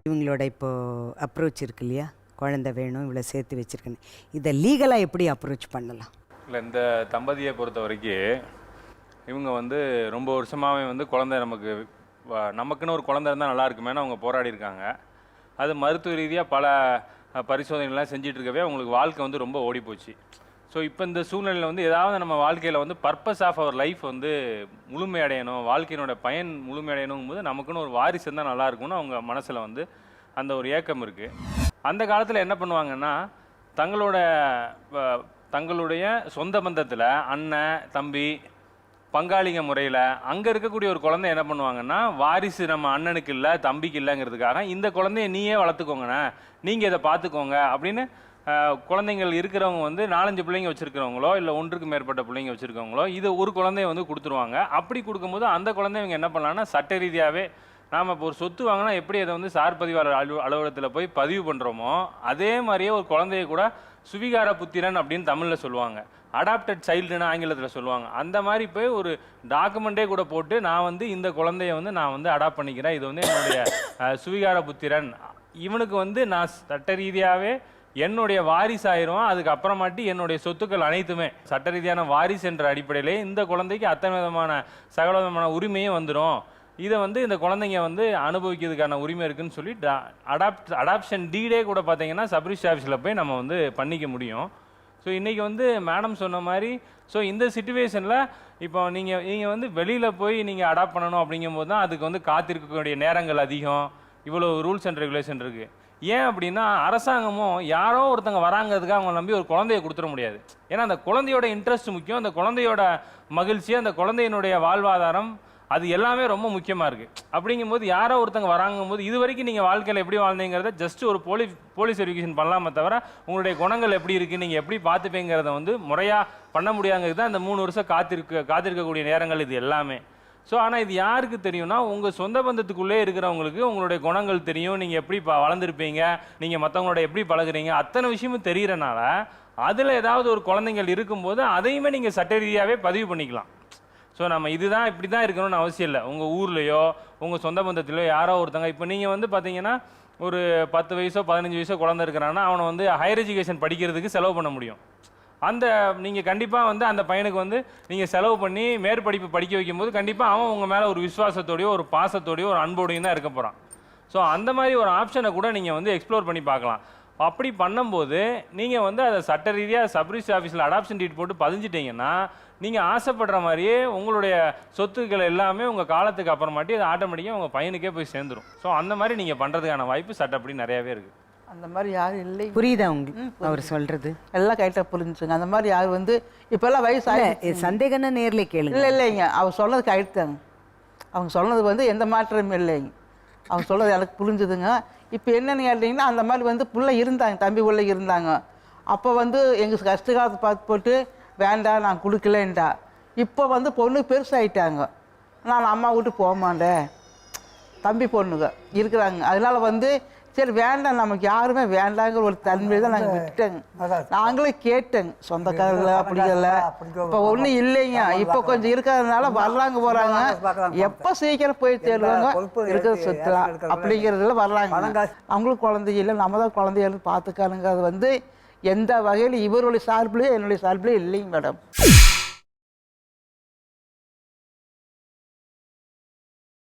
இவங்களோட இப்போ அப்ரோச் இருக்கு இல்லையா, குழந்தை வேணும் இவ்வளோ சேர்த்து வச்சுருக்கேன்னு, இதை லீகலாக எப்படி அப்ரோச் பண்ணலாம்? இல்லை, இந்த தம்பதியை பொறுத்த வரைக்கும் இவங்க வந்து ரொம்ப வருஷமாகவே வந்து குழந்தை நமக்குன்னு ஒரு குழந்தை இருந்தால் நல்லா இருக்குமேனு அவங்க போராடி இருக்காங்க. அது மருத்துவ ரீதியாக பல பரிசோதனைகள்லாம் செஞ்சுட்டு இருக்கவே அவங்களுக்கு வாழ்க்கை வந்து ரொம்ப ஓடி போச்சு. ஸோ இப்போ இந்த சூழ்நிலையில் வந்து ஏதாவது நம்ம வாழ்க்கையில் வந்து பர்பஸ் ஆஃப் அவர் லைஃப் வந்து முழுமையடையணும், வாழ்க்கையினோட பயன் முழுமையடையணும் போது நமக்குன்னு ஒரு வாரிசு இருந்தால் நல்லா இருக்கும்னு அவங்க மனசில் வந்து அந்த ஒரு ஏக்கம் இருக்குது. அந்த காலத்தில் என்ன பண்ணுவாங்கன்னா, தங்களுடைய சொந்த பந்தத்தில் அண்ணன் தம்பி பங்காளிங்க முறையில் அங்கே இருக்கக்கூடிய ஒரு குழந்தை என்ன பண்ணுவாங்கன்னா, வாரிசு நம்ம அண்ணனுக்கு இல்லை தம்பிக்கு இல்லைங்கிறதுக்காக இந்த குழந்தைய நீயே வளர்த்துக்கோங்கண்ணே, நீங்கள் இதை பார்த்துக்கோங்க அப்படின்னு குழந்தைங்கள் இருக்கிறவங்க வந்து 4-5 பிள்ளைங்க வச்சுருக்கிறவங்களோ இல்லை 1க்கு மேற்பட்ட பிள்ளைங்க வச்சுருக்கவங்களோ இது ஒரு குழந்தைய வந்து கொடுத்துருவாங்க. அப்படி கொடுக்கும்போது அந்த குழந்தைங்க என்ன பண்ணலான்னா, சட்ட ரீதியாகவே நாம் இப்போ ஒரு சொத்து வாங்கினா எப்படி அதை வந்து சார் பதிவாளர் அலுவலகத்தில் போய் பதிவு பண்ணுறோமோ அதே மாதிரியே ஒரு குழந்தைய கூட சுவிகார புத்திரன் அப்படின்னு தமிழில் சொல்லுவாங்க, அடாப்டட் சைல்டுன்னு ஆங்கிலத்தில் சொல்லுவாங்க. அந்த மாதிரி போய் ஒரு டாக்குமெண்ட்டே கூட போட்டு நான் வந்து இந்த குழந்தைய வந்து நான் வந்து அடாப்ட் பண்ணிக்கிறேன், இது வந்து என்னுடைய சுவிகார புத்திரன், இவனுக்கு வந்து நான் சட்ட ரீதியாகவே என்னுடைய வாரிசு ஆயிரும், அதுக்கப்புறமாட்டி என்னுடைய சொத்துக்கள் அனைத்துமே சட்ட ரீதியான வாரிசு என்ற அடிப்படையிலே இந்த குழந்தைக்கு அத்தனை விதமான சகல விதமான உரிமையும் வந்துடும், இதை வந்து இந்த குழந்தைங்க வந்து அனுபவிக்கிறதுக்கான உரிமை இருக்குன்னு சொல்லி அடாப்ஷன் டீடே கூட பார்த்தீங்கன்னா சப்ரிஜிஸ்டர் ஆஃபீஸில் போய் நம்ம வந்து பண்ணிக்க முடியும். ஸோ இன்றைக்கி வந்து மேடம் சொன்ன மாதிரி ஸோ இந்த சிச்சுவேஷனில் இப்போ நீங்கள் வந்து வெளியில் போய் நீங்கள் அடாப்ட் பண்ணணும் அப்படிங்கும்போது தான் அதுக்கு வந்து காத்திருக்கக்கூடிய நேரங்கள் அதிகம், இவ்வளோ ரூல்ஸ் அண்ட் ரெகுலேஷன் இருக்குது. ஏன் அப்படின்னா அரசாங்கமும் யாரோ ஒருத்தங்க வராங்கிறதுக்காக அவங்க நம்பி ஒரு குழந்தைய கொடுத்துட முடியாது. ஏன்னா அந்த குழந்தையோட இன்ட்ரெஸ்ட் முக்கியம், அந்த குழந்தையோட மகிழ்ச்சி, அந்த குழந்தையினுடைய வாழ்வாதாரம் அது எல்லாமே ரொம்ப முக்கியமாக இருக்குது. அப்படிங்கும்போது யாரோ ஒருத்தங்க வராங்கும்போது இது வரைக்கும் நீங்கள் வாழ்க்கையில் எப்படி வாழ்ந்தீங்கிறத ஜஸ்ட் ஒரு போலீஸ் வெரிஃபிகேஷன் பண்ணலாமே தவிர உங்களுடைய குணங்கள் எப்படி இருக்குது, நீங்கள் எப்படி பார்த்துப்பீங்கிறத வந்து முறையாக பண்ண முடியாங்கிறது தான் இந்த 3 வருஷம் காத்திருக்கக்கூடிய நேரங்கள் இது எல்லாமே. ஸோ ஆனால் இது யாருக்கு தெரியும்னா, உங்கள் சொந்த பந்தத்துக்குள்ளே இருக்கிறவங்களுக்கு உங்களுடைய குணங்கள் தெரியும், நீங்கள் எப்படி வளர்ந்துருப்பீங்க, நீங்கள் மற்றவங்களோட எப்படி பழகுறீங்க, அத்தனை விஷயமும் தெரிகிறனால அதில் ஏதாவது ஒரு குழந்தைங்கள் இருக்கும்போது அதையுமே நீங்கள் சட்ட ரீதியாகவே பதிவு பண்ணிக்கலாம். ஸோ நம்ம இதுதான் இப்படி தான் இருக்கணும்னு அவசியம் இல்லை. உங்கள் ஊர்லேயோ உங்கள் சொந்த பந்தத்திலையோ யாரோ ஒருத்தங்க இப்போ நீங்கள் வந்து பார்த்தீங்கன்னா ஒரு 10 வயசோ 15 வயசோ குழந்தை இருக்கிறான்னா அவனை வந்து ஹையர் எஜுகேஷன் படிக்கிறதுக்கு செலவு பண்ண முடியும். அந்த நீங்கள் கண்டிப்பாக வந்து அந்த பையனுக்கு வந்து நீங்கள் செலவு பண்ணி மேற்படிப்பு படிக்க வைக்கும்போது கண்டிப்பாக அவன் உங்கள் மேலே ஒரு விசுவாசத்தோடையோ ஒரு பாசத்தோடையோ ஒரு அன்போடையும் தான் இருக்க போகிறான். ஸோ அந்த மாதிரி ஒரு ஆப்ஷனை கூட நீங்கள் வந்து எக்ஸ்ப்ளோர் பண்ணி பார்க்கலாம். அப்படி பண்ணும்போது நீங்கள் வந்து அதை சட்ட ரீதியாக சப்ரிஜிஸ்டர் ஆஃபீஸில் அடாப்ஷன் டீட் போட்டு பதிஞ்சிட்டிங்கன்னா நீங்கள் ஆசைப்படுற மாதிரியே உங்களுடைய சொத்துக்கள் எல்லாமே உங்கள் காலத்துக்கு அப்புறமாட்டி அது ஆட்டோமேட்டிக்காக உங்கள் பையனுக்கே போய் சேர்ந்துடும். ஸோ அந்த மாதிரி நீங்கள் பண்ணுறதுக்கான வாய்ப்பு சட்டப்படி நிறையாவே இருக்குது. அந்த மாதிரி யாரும் இல்லை. புரியுதா உங்களுக்கு அவர் சொல்கிறது? எல்லாம் கரெக்டாக புரிஞ்சுங்க. அந்த மாதிரி யார் வந்து இப்போல்லாம் வயசு சந்தேகம்னா நேரில் கேளுங்க. இல்லைங்க, அவர் சொன்னது கரெக்டாங்க. அவங்க சொன்னது வந்து எந்த மாற்றமும் இல்லைங்க. அவங்க சொல்கிறது எனக்கு புரிஞ்சுதுங்க. இப்போ என்னென்னு கேட்டிங்கன்னா, அந்த மாதிரி வந்து பிள்ளை இருந்தாங்க, தம்பி பிள்ளை இருந்தாங்க. அப்போ வந்து எங்கள் கஷ்ட காலத்தை பார்த்து போட்டு வேண்டாம் நான் கொடுக்கலன்டா. இப்போ வந்து பொண்ணு பெருசாகிட்டாங்க, நான் அம்மா விட்டு போக மாட்டேன், தம்பி பொண்ணுங்க இருக்கிறாங்க. அதனால் வந்து சரி வேண்டாம், நமக்கு யாருமே வேண்டாங்கிற ஒரு தன்மையை தான் நாங்கள் விட்டேங்க. நாங்களே கேட்டேங்க சொந்தக்காரங்கள அப்படி இல்லை. இப்போ ஒன்றும் இல்லைங்க, இப்போ கொஞ்சம் இருக்கிறதுனால வர்றாங்க போகிறாங்க, எப்போ சீக்கிரம் போய் தேடுவாங்க இருக்கிறத சுற்றலாம் அப்படிங்கிறதுல வர்றாங்க. அவங்களுக்கு குழந்தை இல்லை, நம்ம தான் குழந்தைகள் பார்த்துக்கானுங்க. அது வந்து எந்த வகையில் இவருடைய சார்பிலையும் என்னுடைய சார்பிலையும் இல்லைங்க மேடம்.